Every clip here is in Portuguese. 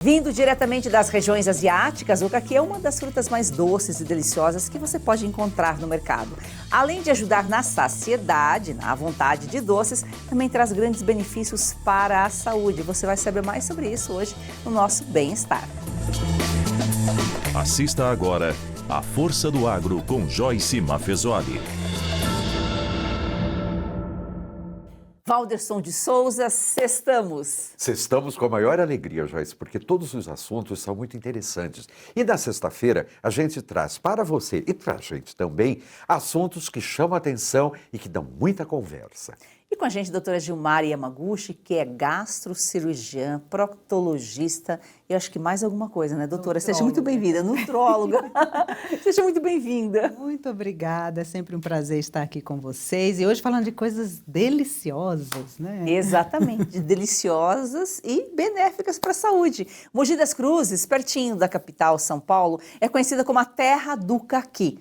Vindo diretamente das regiões asiáticas, o caqui é uma das frutas mais doces e deliciosas que você pode encontrar no mercado. Além de ajudar na saciedade, na vontade de doces, também traz grandes benefícios para a saúde. Você vai saber mais sobre isso hoje no nosso Bem-Estar. Assista agora A Força do Agro com Joyce Maffezoli. Valderson de Souza, sextamos. Sextamos com a maior alegria, Joyce, porque todos os assuntos são muito interessantes. E na sexta-feira, a gente traz para você e para a gente também assuntos que chamam a atenção e que dão muita conversa. E com a gente, a doutora Gilmara Yamaguchi, que é gastrocirurgiã, proctologista e acho que mais alguma coisa, né, doutora? Nutróloga. Seja muito bem-vinda, nutróloga. Seja muito bem-vinda. Muito obrigada, é sempre um prazer estar aqui com vocês. E hoje falando de coisas deliciosas, né? Exatamente, deliciosas e benéficas para a saúde. Mogi das Cruzes, pertinho da capital, São Paulo, é conhecida como a terra do caqui.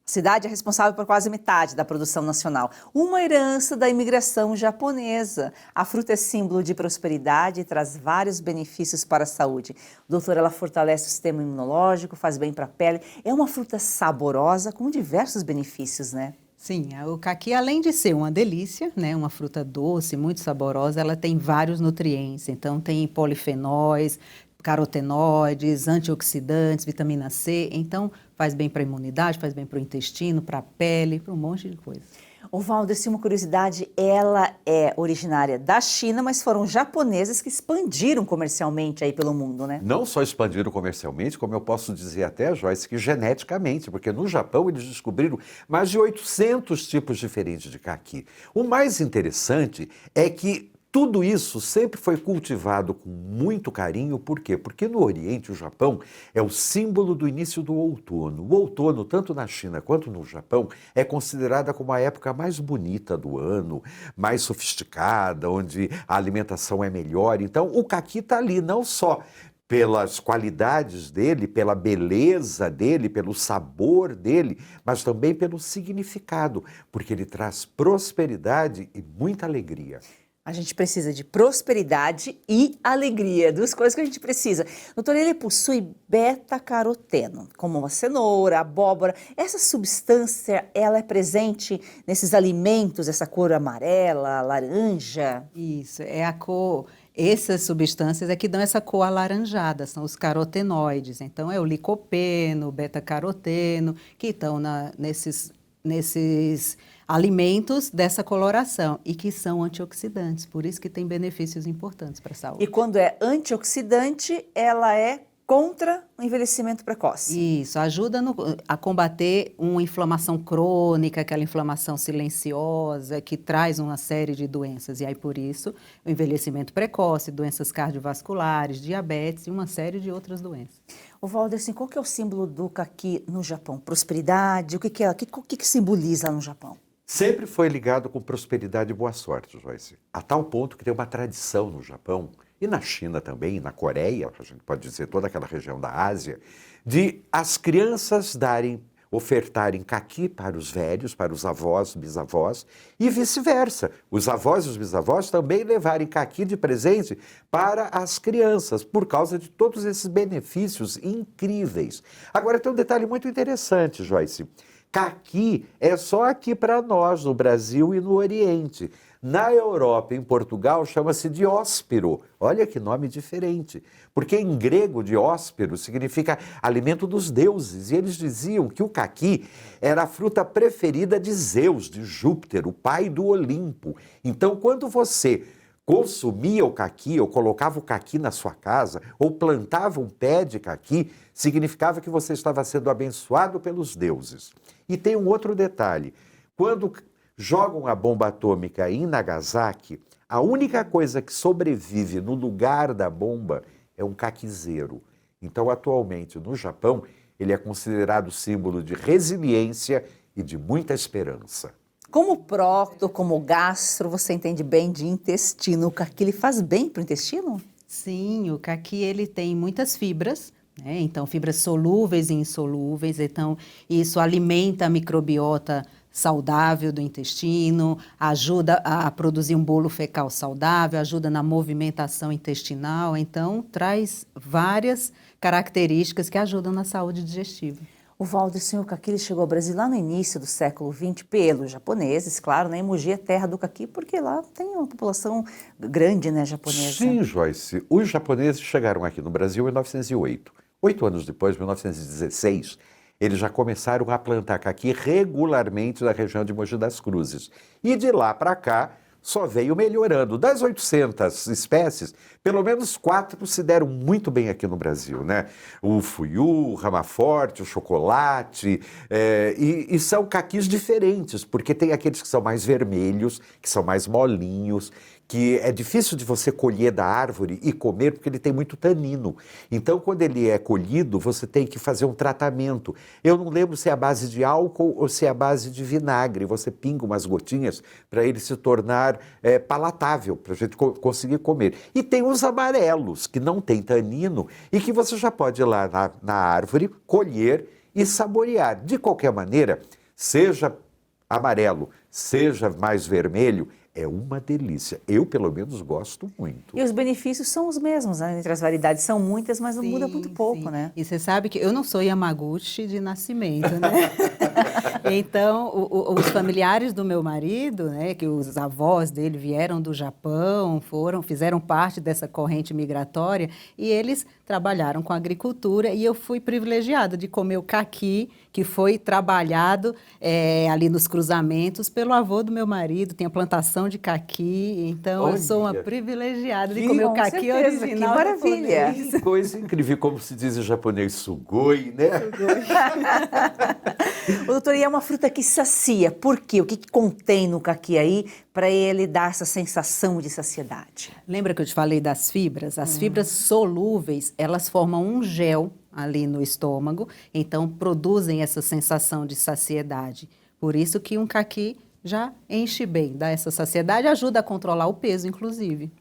A cidade é responsável por quase metade da produção nacional, uma herança da imigração japonesa. A fruta é símbolo de prosperidade e traz vários benefícios para a saúde. Doutora, ela fortalece o sistema imunológico, faz bem para a pele. É uma fruta saborosa com diversos benefícios, né? Sim, o caqui, além de ser uma delícia, né, uma fruta doce, muito saborosa, ela tem vários nutrientes. Então, tem polifenóis, carotenoides, antioxidantes, vitamina C. Então, faz bem para a imunidade, faz bem para o intestino, para a pele, para um monte de coisa. Ô Valder, uma curiosidade, ela é originária da China, mas foram japoneses que expandiram comercialmente aí pelo mundo, né? Não só expandiram comercialmente, como eu posso dizer até, Joyce, que geneticamente, porque no Japão eles descobriram mais de 800 tipos diferentes de caqui. O mais interessante é que tudo isso sempre foi cultivado com muito carinho, por quê? Porque no Oriente, o Japão é o símbolo do início do outono. O outono, tanto na China quanto no Japão, é considerada como a época mais bonita do ano, mais sofisticada, onde a alimentação é melhor. Então, o caqui está ali, não só pelas qualidades dele, pela beleza dele, pelo sabor dele, mas também pelo significado, porque ele traz prosperidade e muita alegria. A gente precisa de prosperidade e alegria, duas coisas que a gente precisa. Doutora, ele possui beta-caroteno, como a cenoura, a abóbora. Essa substância, ela é presente nesses alimentos, essa cor amarela, laranja? Isso, é a cor. Essas substâncias é que dão essa cor alaranjada, são os carotenoides. Então, é o licopeno, o beta-caroteno, que estão nesses alimentos dessa coloração e que são antioxidantes, por isso que tem benefícios importantes para a saúde. E quando é antioxidante, ela é contra o envelhecimento precoce. Isso, ajuda a combater uma inflamação crônica, aquela inflamação silenciosa que traz uma série de doenças. E aí, por isso, o envelhecimento precoce, doenças cardiovasculares, diabetes e uma série de outras doenças. O Valder, qual que é o símbolo do caqui no Japão? Prosperidade? O que simboliza lá no Japão? Sempre foi ligado com prosperidade e boa sorte, Joyce. A tal ponto que tem uma tradição no Japão, e na China também, na Coreia, a gente pode dizer toda aquela região da Ásia, de as crianças ofertarem caqui para os velhos, para os avós, bisavós, e vice-versa. Os avós e os bisavós também levarem caqui de presente para as crianças, por causa de todos esses benefícios incríveis. Agora, tem um detalhe muito interessante, Joyce. Caqui é só aqui para nós, no Brasil e no Oriente. Na Europa, em Portugal, chama-se dióspiro. Olha que nome diferente. Porque em grego, dióspiro significa alimento dos deuses. E eles diziam que o caqui era a fruta preferida de Zeus, de Júpiter, o pai do Olimpo. Então, quando você consumia o caqui, ou colocava o caqui na sua casa, ou plantava um pé de caqui, significava que você estava sendo abençoado pelos deuses. E tem um outro detalhe. Quando jogam a bomba atômica em Nagasaki, a única coisa que sobrevive no lugar da bomba é um caquizeiro. Então, atualmente, no Japão, ele é considerado símbolo de resiliência e de muita esperança. Como procto, como gastro, você entende bem de intestino. O caqui, ele faz bem para o intestino? Sim, o caqui ele tem muitas fibras, né? Então, fibras solúveis e insolúveis. Então, isso alimenta a microbiota saudável do intestino, ajuda a produzir um bolo fecal saudável, ajuda na movimentação intestinal, então traz várias características que ajudam na saúde digestiva. O Valderson, o caqui chegou ao Brasil lá no início do século XX pelos japoneses, claro, né? Mogi é terra do caqui, porque lá tem uma população grande, né, japonesa. Sim, Joyce. Os japoneses chegaram aqui no Brasil em 1908. 8 anos depois, 1916, eles já começaram a plantar caqui regularmente na região de Mogi das Cruzes. E de lá para cá, só veio melhorando. Das 800 espécies, pelo menos 4 se deram muito bem aqui no Brasil, né? O fuiu, o ramaforte, o chocolate, e são caquis diferentes, porque tem aqueles que são mais vermelhos, que são mais molinhos, que é difícil de você colher da árvore e comer porque ele tem muito tanino. Então, quando ele é colhido, você tem que fazer um tratamento. Eu não lembro se é a base de álcool ou se é a base de vinagre. Você pinga umas gotinhas para ele se tornar palatável, para a gente conseguir comer. E tem os amarelos, que não tem tanino e que você já pode ir lá na árvore, colher e saborear. De qualquer maneira, seja amarelo, seja mais vermelho, é uma delícia. Eu, pelo menos, gosto muito. E os benefícios são os mesmos, né? Entre as variedades são muitas, mas não muda muito pouco, né? E você sabe que eu não sou Yamaguchi de nascimento, né? Então, os familiares do meu marido, né, que os avós dele vieram do Japão, fizeram parte dessa corrente migratória, e eles trabalharam com agricultura, e eu fui privilegiada de comer o caqui, que foi trabalhado ali nos cruzamentos pelo avô do meu marido, tem a plantação de caqui, então eu sou uma privilegiada de comer o caqui original. Que maravilha! Japonês. Que coisa incrível, como se diz em japonês, sugoi, né? O doutor, e é uma fruta que sacia. Por quê? O que contém no caqui aí para ele dar essa sensação de saciedade? Lembra que eu te falei das fibras? As fibras solúveis, elas formam um gel ali no estômago, então produzem essa sensação de saciedade. Por isso que um caqui já enche bem, dá essa saciedade, ajuda a controlar o peso, inclusive.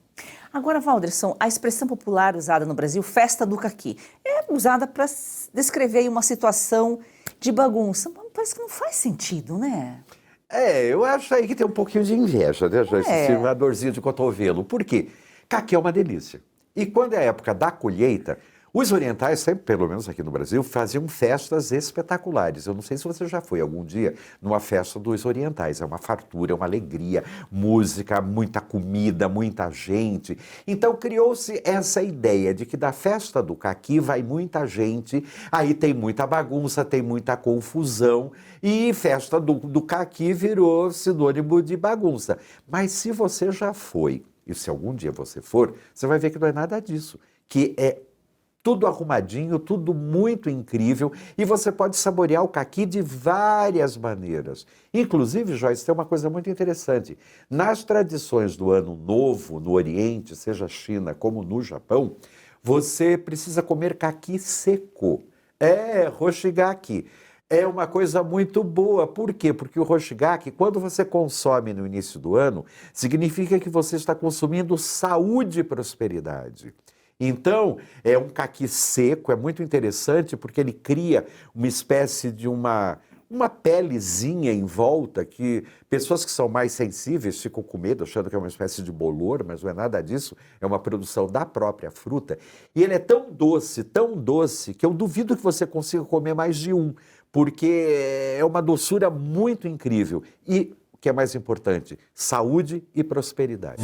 Agora, Valderson, a expressão popular usada no Brasil, festa do caqui, é usada para descrever aí uma situação de bagunça. Parece que não faz sentido, né? Eu acho aí que tem um pouquinho de inveja, né, Joyce? Uma dorzinha de cotovelo. Por quê? Caqui é uma delícia. E quando é a época da colheita, os orientais, sempre, pelo menos aqui no Brasil, faziam festas espetaculares. Eu não sei se você já foi algum dia numa festa dos orientais. É uma fartura, é uma alegria, música, muita comida, muita gente. Então criou-se essa ideia de que da festa do caqui vai muita gente, aí tem muita bagunça, tem muita confusão, e festa do caqui virou sinônimo de bagunça. Mas se você já foi, e se algum dia você for, você vai ver que não é nada disso, que é tudo arrumadinho, tudo muito incrível, e você pode saborear o caqui de várias maneiras. Inclusive, Joyce, tem uma coisa muito interessante. Nas tradições do Ano Novo, no Oriente, seja China como no Japão, você precisa comer caqui seco. Hoshigaki. É uma coisa muito boa. Por quê? Porque o hoshigaki, quando você consome no início do ano, significa que você está consumindo saúde e prosperidade. Então, é um caqui seco, é muito interessante porque ele cria uma espécie de uma pelezinha em volta que pessoas que são mais sensíveis ficam com medo, achando que é uma espécie de bolor, mas não é nada disso, é uma produção da própria fruta. E ele é tão doce, que eu duvido que você consiga comer mais de um, porque é uma doçura muito incrível. E, o que é mais importante, saúde e prosperidade.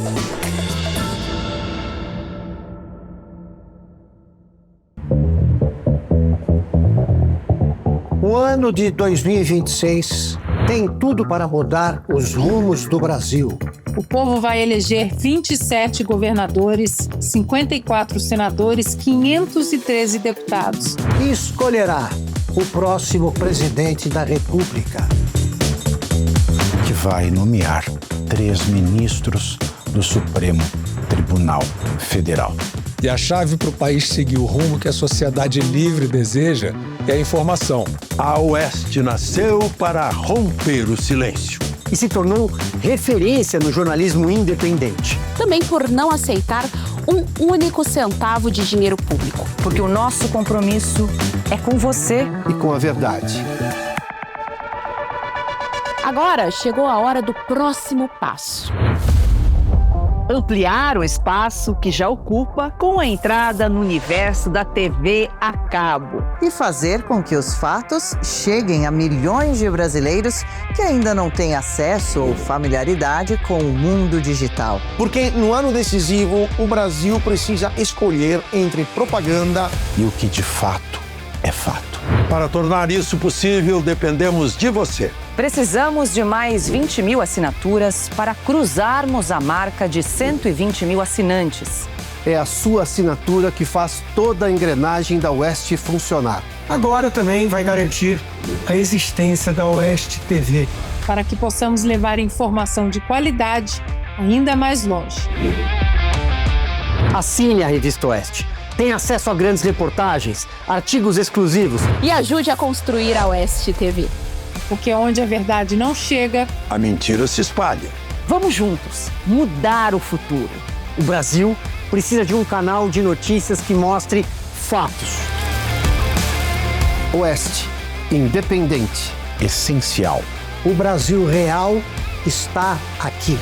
O ano de 2026 tem tudo para mudar os rumos do Brasil. O povo vai eleger 27 governadores, 54 senadores, 513 deputados. E escolherá o próximo presidente da República. Que vai nomear 3 ministros do Supremo Tribunal Federal. E a chave para o país seguir o rumo que a sociedade livre deseja é a informação. A Oeste nasceu para romper o silêncio. E se tornou referência no jornalismo independente. Também por não aceitar um único centavo de dinheiro público. Porque o nosso compromisso é com você e com a verdade. Agora chegou a hora do próximo passo. Ampliar o espaço que já ocupa com a entrada no universo da TV a cabo. E fazer com que os fatos cheguem a milhões de brasileiros que ainda não têm acesso ou familiaridade com o mundo digital. Porque no ano decisivo, o Brasil precisa escolher entre propaganda E o que de fato é fato. Para tornar isso possível, dependemos de você. Precisamos de mais 20 mil assinaturas para cruzarmos a marca de 120 mil assinantes. É a sua assinatura que faz toda a engrenagem da Oeste funcionar. Agora também vai garantir a existência da Oeste TV. Para que possamos levar informação de qualidade ainda mais longe. Assine a Revista Oeste. Tem acesso a grandes reportagens, artigos exclusivos. E ajude a construir a Oeste TV. Porque onde a verdade não chega, A mentira se espalha. Vamos juntos mudar o futuro. O Brasil precisa de um canal de notícias que mostre fatos. Oeste, independente. Essencial. O Brasil real está aqui.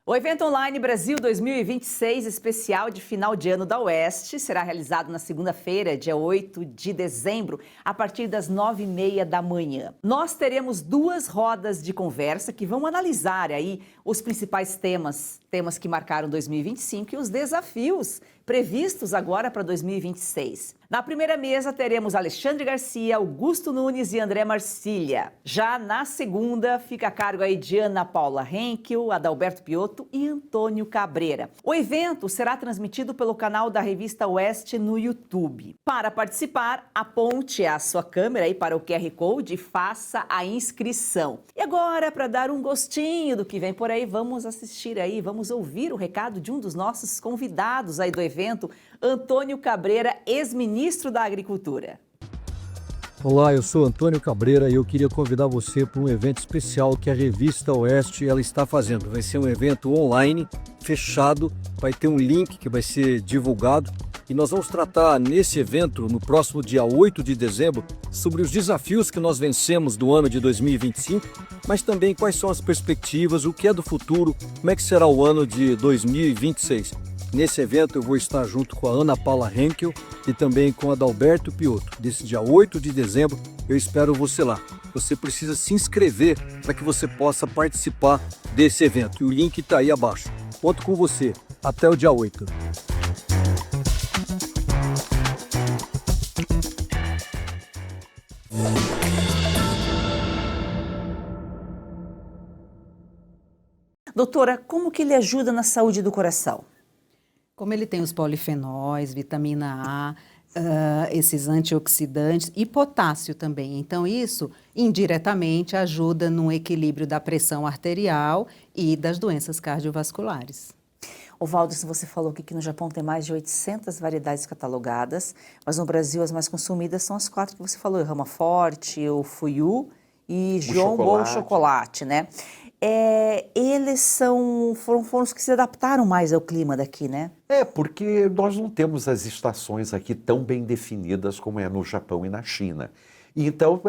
O evento online Brasil 2026, especial de final de ano da Oeste, será realizado na segunda-feira, dia 8 de dezembro, a partir das 9h30 da manhã. Nós teremos 2 rodas de conversa que vão analisar aí os principais temas que marcaram 2025 e os desafios previstos agora para 2026. Na primeira mesa teremos Alexandre Garcia, Augusto Nunes e André Marcília. Já na segunda fica a cargo aí de Ana Paula Henkel, Adalberto Piotto e Antônio Cabreira. O evento será transmitido pelo canal da Revista Oeste no YouTube. Para participar, aponte a sua câmera aí para o QR Code e faça a inscrição. E agora, para dar um gostinho do que vem por aí, vamos assistir aí, vamos ouvir o recado de um dos nossos convidados aí do evento, Antônio Cabreira, ex-ministro da Agricultura. Olá, eu sou Antônio Cabreira e eu queria convidar você para um evento especial que a Revista Oeste ela está fazendo. Vai ser um evento online, fechado, vai ter um link que vai ser divulgado e nós vamos tratar nesse evento, no próximo dia 8 de dezembro, sobre os desafios que nós vencemos do ano de 2025, mas também quais são as perspectivas, o que é do futuro, como é que será o ano de 2026. Nesse evento eu vou estar junto com a Ana Paula Henkel e também com a Adalberto Piotto. Desse dia 8 de dezembro eu espero você lá. Você precisa se inscrever para que você possa participar desse evento. E o link está aí abaixo. Conto com você. Até o dia 8. Doutora, como que ele ajuda na saúde do coração? Como ele tem os polifenóis, vitamina A, esses antioxidantes e potássio também. Então, isso indiretamente ajuda no equilíbrio da pressão arterial e das doenças cardiovasculares. Ovaldo, você falou aqui que no Japão tem mais de 800 variedades catalogadas, mas no Brasil as mais consumidas são as 4 que você falou, o Rama Forte, o Fuyu e Jumbo Chocolate, né? Eles foram os que se adaptaram mais ao clima daqui, né? Porque nós não temos as estações aqui tão bem definidas como é no Japão e na China. Então,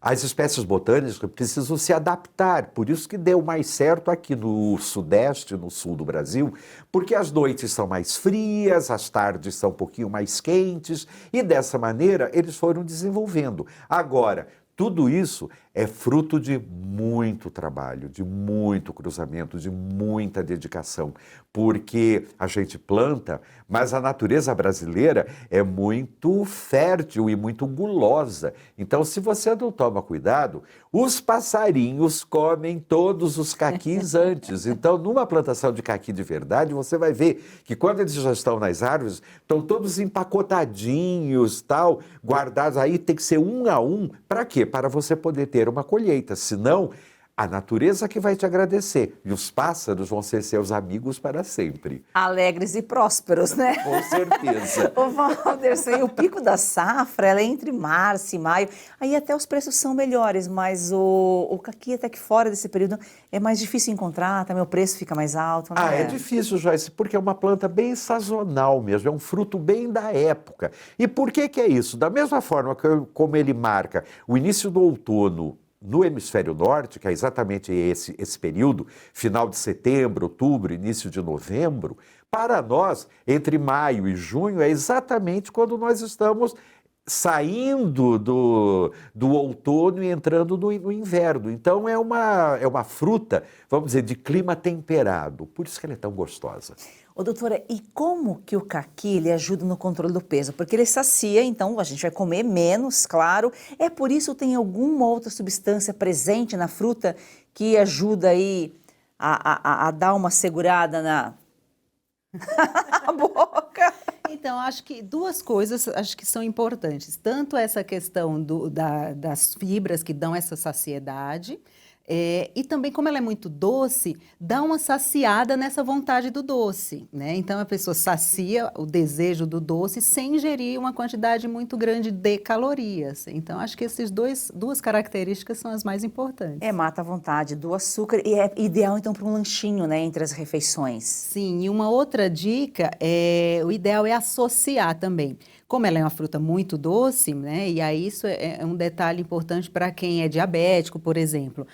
as espécies botânicas precisam se adaptar. Por isso que deu mais certo aqui no Sudeste, no Sul do Brasil, porque as noites são mais frias, as tardes são um pouquinho mais quentes, e dessa maneira eles foram desenvolvendo. Agora, tudo isso é fruto de muito trabalho, de muito cruzamento, de muita dedicação, porque a gente planta, mas a natureza brasileira é muito fértil e muito gulosa. Então, se você não toma cuidado, os passarinhos comem todos os caquis antes. Então, numa plantação de caqui de verdade, você vai ver que quando eles já estão nas árvores, estão todos empacotadinhos, tal, guardados. Aí tem que ser um a um. Para quê? Para você poder ter uma colheita. Senão, A natureza que vai te agradecer e os pássaros vão ser seus amigos para sempre. Alegres e prósperos, né? Com certeza. Ô, Walderson, o pico da safra ela é entre março e maio. Aí até os preços são melhores, mas o caqui até que fora desse período é mais difícil encontrar, também o preço fica mais alto, né? É difícil, Joyce, porque é uma planta bem sazonal mesmo, é um fruto bem da época. E por que é isso? Da mesma forma como ele marca o início do outono no hemisfério norte, que é exatamente esse período, final de setembro, outubro, início de novembro, para nós, entre maio e junho, é exatamente quando nós estamos saindo do outono e entrando no inverno. Então é uma fruta, vamos dizer, de clima temperado, por isso que ela é tão gostosa. Ô, doutora, e como que o caqui ele ajuda no controle do peso? Porque ele sacia, então a gente vai comer menos, claro. É por isso que tem alguma outra substância presente na fruta que ajuda aí a dar uma segurada na boca? Então, acho que duas coisas que são importantes. Tanto essa questão das fibras que dão essa saciedade, e também, como ela é muito doce, dá uma saciada nessa vontade do doce, né? Então, a pessoa sacia o desejo do doce sem ingerir uma quantidade muito grande de calorias. Então, acho que essas duas características são as mais importantes. Mata a vontade do açúcar e é ideal, então, para um lanchinho, né, entre as refeições. Sim, e uma outra dica, o ideal é associar também. Como ela é uma fruta muito doce, né, e aí isso é um detalhe importante para quem é diabético, por exemplo.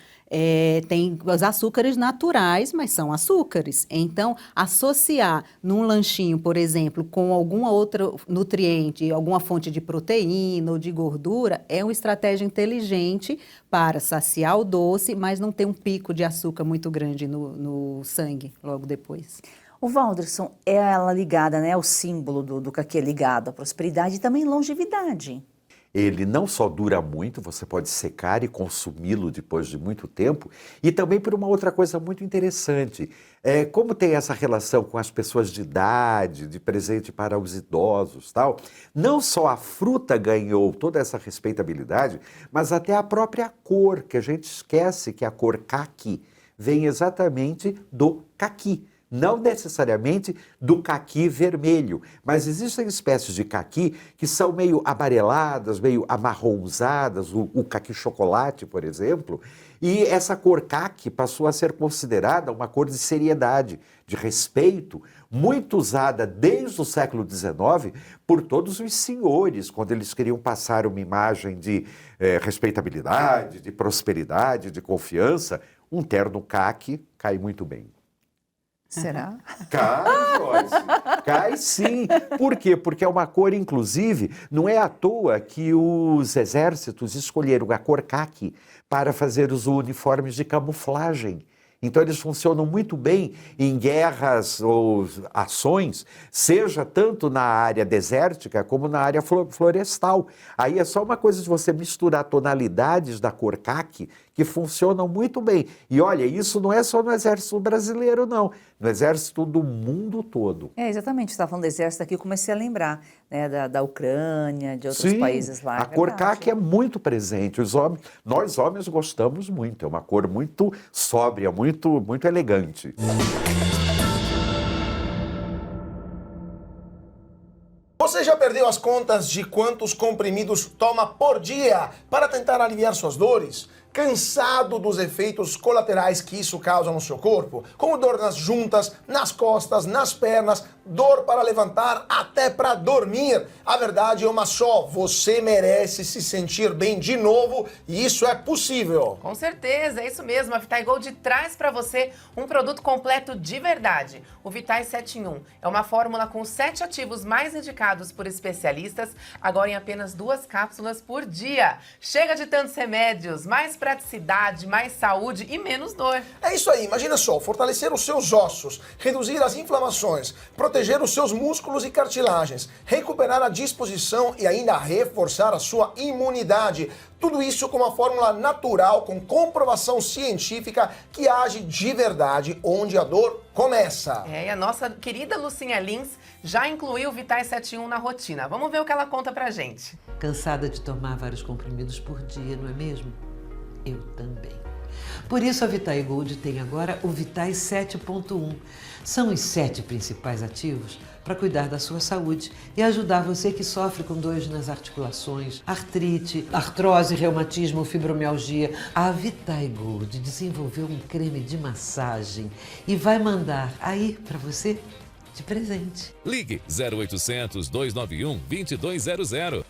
Tem os açúcares naturais, mas são açúcares. Então, associar num lanchinho, por exemplo, com alguma outra nutriente, alguma fonte de proteína ou de gordura, é uma estratégia inteligente para saciar o doce, mas não ter um pico de açúcar muito grande no sangue logo depois. O Walderson, é ela ligada, né? O símbolo do caqui é ligado à prosperidade e também longevidade. Ele não só dura muito, você pode secar e consumi-lo depois de muito tempo, e também por uma outra coisa muito interessante. Como tem essa relação com as pessoas de idade, de presente para os idosos, tal, não só a fruta ganhou toda essa respeitabilidade, mas até a própria cor, que a gente esquece que a cor caqui vem exatamente do caqui. Não necessariamente do caqui vermelho, mas existem espécies de caqui que são meio amareladas, meio amarronzadas, o caqui chocolate, por exemplo, e essa cor caqui passou a ser considerada uma cor de seriedade, de respeito, muito usada desde o século XIX por todos os senhores, quando eles queriam passar uma imagem de respeitabilidade, de prosperidade, de confiança. Um terno caqui cai muito bem. Será? Cai, Joyce. Cai sim. Por quê? Porque é uma cor, inclusive, não é à toa que os exércitos escolheram a cor caqui para fazer os uniformes de camuflagem. Então, eles funcionam muito bem em guerras ou ações, seja tanto na área desértica como na área florestal. Aí é só uma coisa de você misturar tonalidades da cor caqui que funcionam muito bem. E olha, isso não é só no exército brasileiro, não. No exército do mundo todo. Exatamente. Você estava falando do exército aqui, eu comecei a lembrar, né, da Ucrânia, de outros países lá. A cor caqui é muito presente. Nós homens gostamos muito. É uma cor muito sóbria, muito elegante. Você já perdeu as contas de quantos comprimidos toma por dia para tentar aliviar suas dores? Cansado dos efeitos colaterais que isso causa no seu corpo? Como dor nas juntas, nas costas, nas pernas, dor para levantar, até para dormir. A verdade é uma só, você merece se sentir bem de novo e isso é possível. Com certeza, é isso mesmo. A Vitae Gold traz para você um produto completo de verdade. O Vitae 7 em 1 é uma fórmula com 7 ativos mais indicados por especialistas, agora em apenas 2 cápsulas por dia. Chega de tantos remédios, mais praticidade, mais saúde e menos dor. É isso aí, imagina só, fortalecer os seus ossos, reduzir as inflamações, proteger os seus músculos e cartilagens, recuperar a disposição e ainda reforçar a sua imunidade. Tudo isso com uma fórmula natural, com comprovação científica que age de verdade onde a dor começa. E a nossa querida Lucinha Lins já incluiu o Vitae 7 em 1 na rotina. Vamos ver o que ela conta pra gente. Cansada de tomar vários comprimidos por dia, não é mesmo? Eu também. Por isso a Vitae Gold tem agora o Vitae 7.1. São os 7 principais ativos para cuidar da sua saúde e ajudar você que sofre com dores nas articulações, artrite, artrose, reumatismo, fibromialgia. A Vitae Gold desenvolveu um creme de massagem e vai mandar aí para você de presente. Ligue 0800 291 2200.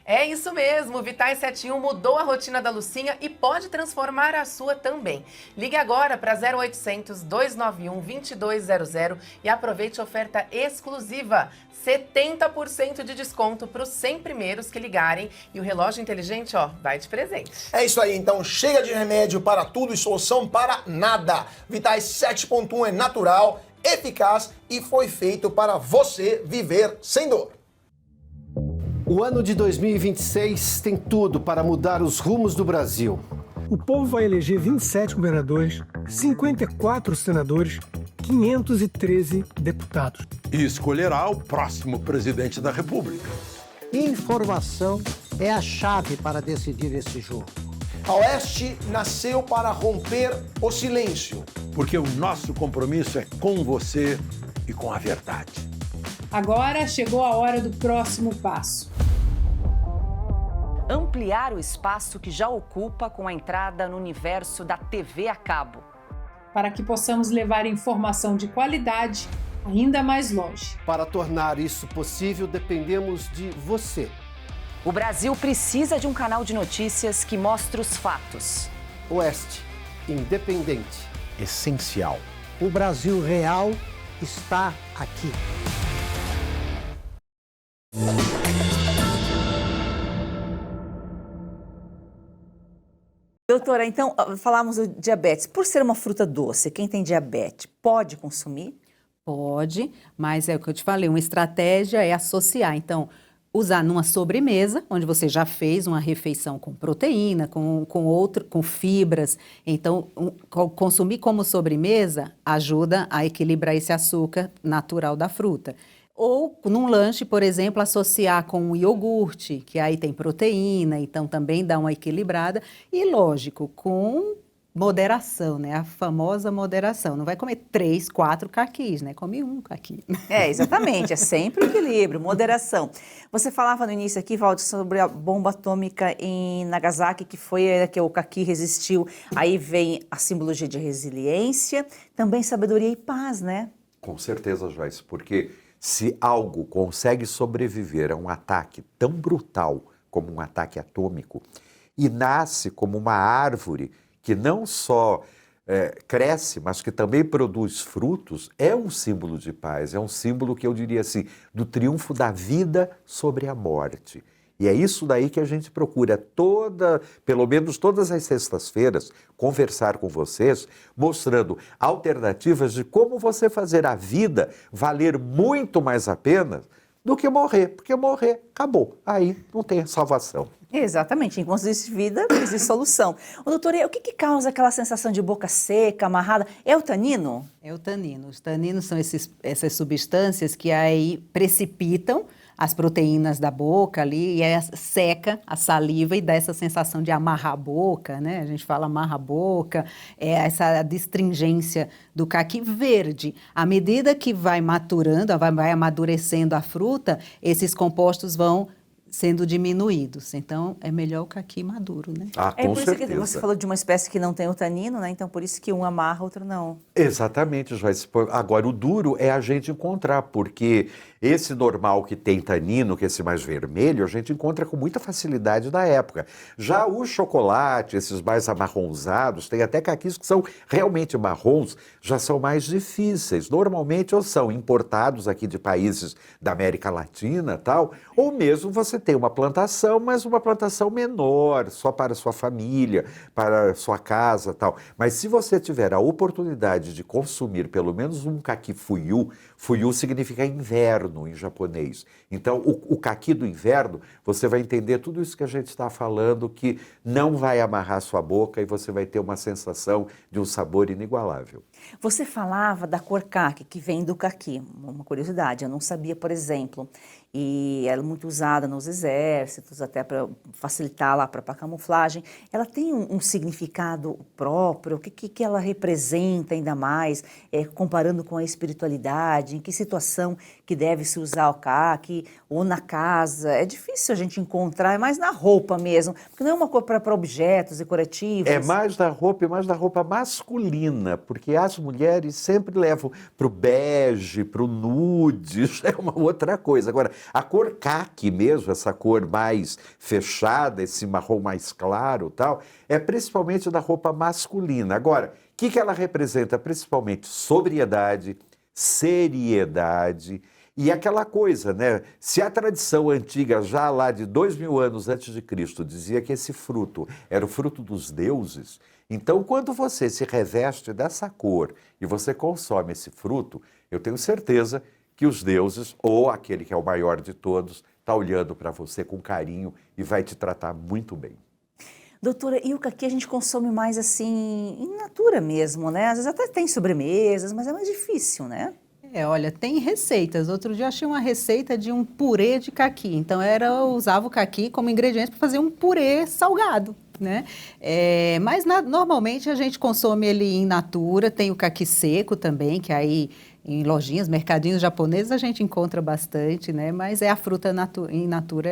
É isso mesmo, o Vitae 71 mudou a rotina da Lucinha e pode transformar a sua também. Ligue agora para 0800 291 2200 e aproveite a oferta exclusiva. 70% de desconto para os 100 primeiros que ligarem e o relógio inteligente, ó, vai de presente. É isso aí, então chega de remédio para tudo e solução para nada. Vitae 7.1 é natural, eficaz e foi feito para você viver sem dor. O ano de 2026 tem tudo para mudar os rumos do Brasil. O povo vai eleger 27 governadores, 54 senadores, 513 deputados. E escolherá o próximo presidente da República. Informação é a chave para decidir esse jogo. A Oeste nasceu para romper o silêncio. Porque o nosso compromisso é com você e com a verdade. Agora chegou a hora do próximo passo. Ampliar o espaço que já ocupa com a entrada no universo da TV a cabo. Para que possamos levar informação de qualidade ainda mais longe. Para tornar isso possível, dependemos de você. O Brasil precisa de um canal de notícias que mostre os fatos. Oeste, independente. Essencial. O Brasil real está aqui. Doutora, então, falamos do diabetes. Por ser uma fruta doce, quem tem diabetes pode consumir? Pode, mas é o que eu te falei, uma estratégia é associar. Então, usar numa sobremesa, onde você já fez uma refeição com proteína, com fibras. Então, consumir como sobremesa ajuda a equilibrar esse açúcar natural da fruta. Ou num lanche, por exemplo, associar com um iogurte, que aí tem proteína, então também dá uma equilibrada. E, lógico, com moderação, né? A famosa moderação. Não vai comer 3, 4 caquis, né? Come um caqui. É, exatamente. É sempre o equilíbrio, moderação. Você falava no início aqui, Valdir, sobre a bomba atômica em Nagasaki, que foi a que o caqui resistiu. Aí vem a simbologia de resiliência, também sabedoria e paz, né? Com certeza, Joyce, porque se algo consegue sobreviver a um ataque tão brutal como um ataque atômico e nasce como uma árvore que não só cresce, mas que também produz frutos, é um símbolo de paz, é um símbolo que eu diria assim, do triunfo da vida sobre a morte. E é isso daí que a gente procura pelo menos todas as sextas-feiras, conversar com vocês, mostrando alternativas de como você fazer a vida valer muito mais a pena do que morrer, porque morrer, acabou, aí não tem salvação. Exatamente, enquanto existe vida, existe solução. Ô, doutora, o que causa aquela sensação de boca seca, amarrada? É o tanino? É o tanino. Os taninos são essas substâncias que aí precipitam as proteínas da boca ali, e aí seca a saliva e dá essa sensação de amarrar a boca, né? A gente fala amarra a boca, essa destringência do caqui verde. À medida que vai maturando, vai amadurecendo a fruta, esses compostos vão sendo diminuídos. Então, é melhor o caqui maduro, né? Ah, com por isso certeza. que você falou de uma espécie que não tem o tanino, né? Então, por isso que um amarra, outro não. Exatamente, Joyce. Agora, o duro é a gente encontrar, porque esse normal que tem tanino, que é esse mais vermelho, a gente encontra com muita facilidade na época. Já o chocolate, esses mais amarronzados, tem até caquis que são realmente marrons, já são mais difíceis. Normalmente, ou são importados aqui de países da América Latina, tal, ou mesmo você tem uma plantação, mas uma plantação menor, só para sua família, para sua casa, tal. Mas se você tiver a oportunidade de consumir pelo menos um caqui fuyu, fuyu significa inverno em japonês. Então, o caqui do inverno, você vai entender tudo isso que a gente está falando, que não vai amarrar sua boca e você vai ter uma sensação de um sabor inigualável. Você falava da cor caqui, que vem do caqui, uma curiosidade, eu não sabia, por exemplo, e ela é muito usada nos exércitos, até para facilitar lá para camuflagem. Ela tem um significado próprio? O que ela representa ainda mais, comparando com a espiritualidade? Em que situação que deve se usar o caqui, ou na casa? É difícil a gente encontrar, é mais na roupa mesmo, porque não é uma cor para objetos decorativos. É mais da roupa e mais da roupa masculina, porque as mulheres sempre levam para o bege, para o nude, isso é uma outra coisa. Agora, a cor caqui mesmo, essa cor mais fechada, esse marrom mais claro tal, é principalmente da roupa masculina. Agora, o que ela representa? Principalmente sobriedade, seriedade e aquela coisa, né? Se a tradição antiga, já lá de 2000 anos antes de Cristo, dizia que esse fruto era o fruto dos deuses, então quando você se reveste dessa cor e você consome esse fruto, eu tenho certeza que os deuses, ou aquele que é o maior de todos, está olhando para você com carinho e vai te tratar muito bem. Doutora, e o caqui a gente consome mais assim, in natura mesmo, né? Às vezes até tem sobremesas, mas é mais difícil, né? Olha, tem receitas. Outro dia eu achei uma receita de um purê de caqui. Então, eu usava o caqui como ingrediente para fazer um purê salgado, né? Mas normalmente a gente consome ele in natura. Tem o caqui seco também, que aí em lojinhas, mercadinhos japoneses a gente encontra bastante, né? Mas a fruta in natura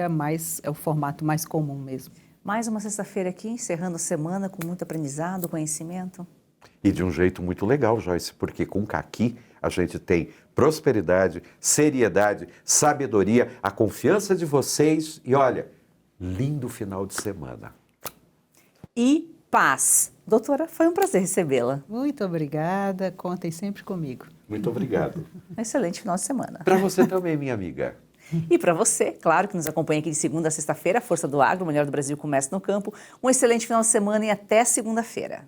é o formato mais comum mesmo. Mais uma sexta-feira aqui, encerrando a semana com muito aprendizado, conhecimento. E de um jeito muito legal, Joyce, porque com caqui a gente tem prosperidade, seriedade, sabedoria, a confiança de vocês e, olha, lindo final de semana. E paz. Doutora, foi um prazer recebê-la. Muito obrigada, contem sempre comigo. Muito obrigado. Um excelente final de semana. Para você também, minha amiga. E para você, claro, que nos acompanha aqui de segunda a sexta-feira, a Força do Agro, o melhor do Brasil começa no campo. Um excelente final de semana e até segunda-feira.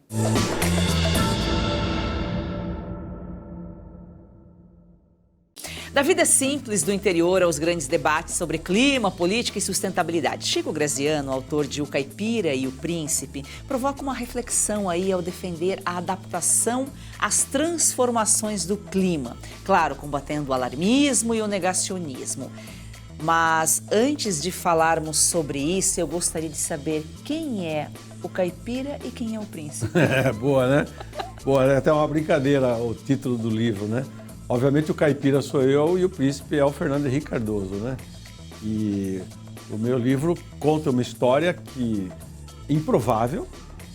Da vida simples do interior aos grandes debates sobre clima, política e sustentabilidade, Chico Graziano, autor de O Caipira e o Príncipe, provoca uma reflexão aí ao defender a adaptação às transformações do clima. Claro, combatendo o alarmismo e o negacionismo. Mas antes de falarmos sobre isso, eu gostaria de saber quem é o caipira e quem é o príncipe. Boa, né? Boa, né? Até uma brincadeira o título do livro, né? Obviamente o caipira sou eu e o príncipe é o Fernando Henrique Cardoso, né? E o meu livro conta uma história improvável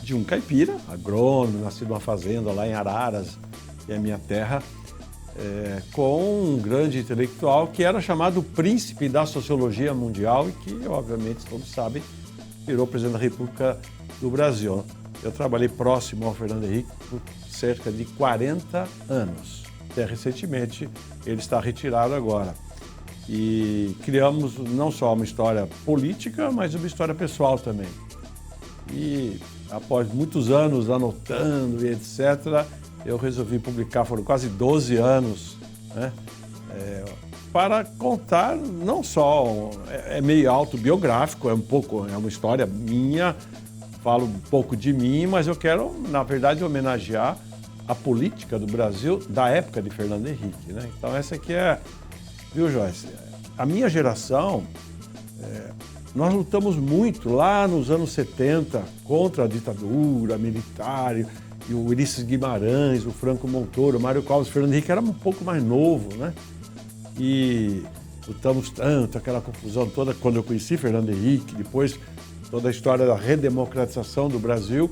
de um caipira, agrônomo, nascido numa fazenda lá em Araras, que é a minha terra, com um grande intelectual que era chamado príncipe da sociologia mundial e que, obviamente, todos sabem, virou presidente da República do Brasil. Eu trabalhei próximo ao Fernando Henrique por cerca de 40 anos. Até recentemente, ele está retirado agora. E criamos não só uma história política, mas uma história pessoal também. E após muitos anos anotando e etc., eu resolvi publicar, foram quase 12 anos, né? Para contar não só, é meio autobiográfico, é uma história minha, falo um pouco de mim, mas eu quero, na verdade, homenagear a política do Brasil da época de Fernando Henrique, né? Então essa aqui viu, Joyce? A minha geração, nós lutamos muito lá nos anos 70 contra a ditadura militar, e o Ulisses Guimarães, o Franco Montoro, o Mário Covas, o Fernando Henrique era um pouco mais novo, né? E lutamos tanto, aquela confusão toda, quando eu conheci Fernando Henrique, depois toda a história da redemocratização do Brasil,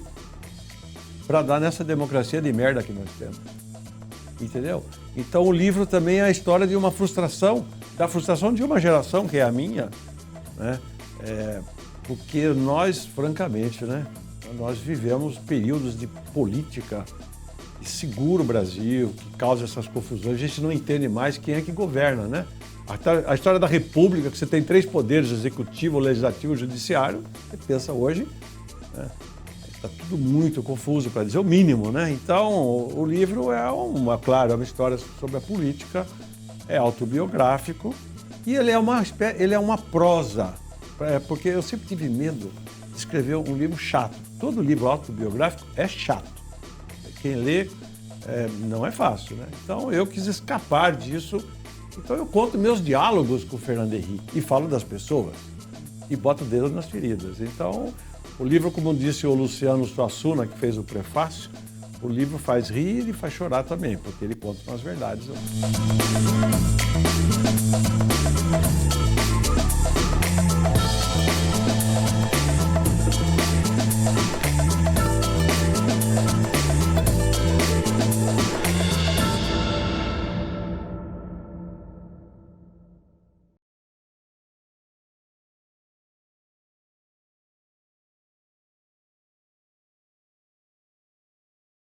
para dar nessa democracia de merda que nós temos. Entendeu? Então o livro também é a história de uma frustração, da frustração de uma geração, que é a minha, né? Porque nós, francamente, né, nós vivemos períodos de política que segura o Brasil, que causa essas confusões. A gente não entende mais quem é que governa, né? A história da República, que você tem 3 poderes, executivo, legislativo e judiciário, você pensa hoje, né? Está tudo muito confuso, para dizer o mínimo, né? Então, o livro claro, é uma história sobre a política, é autobiográfico e ele é uma prosa, porque eu sempre tive medo de escrever um livro chato. Todo livro autobiográfico é chato. Quem lê não é fácil, né? Então eu quis escapar disso. Então eu conto meus diálogos com o Fernando Henrique e falo das pessoas e boto o dedo nas feridas. Então o livro, como disse o Luciano Suassuna, que fez o prefácio, o livro faz rir e faz chorar também, porque ele conta umas verdades.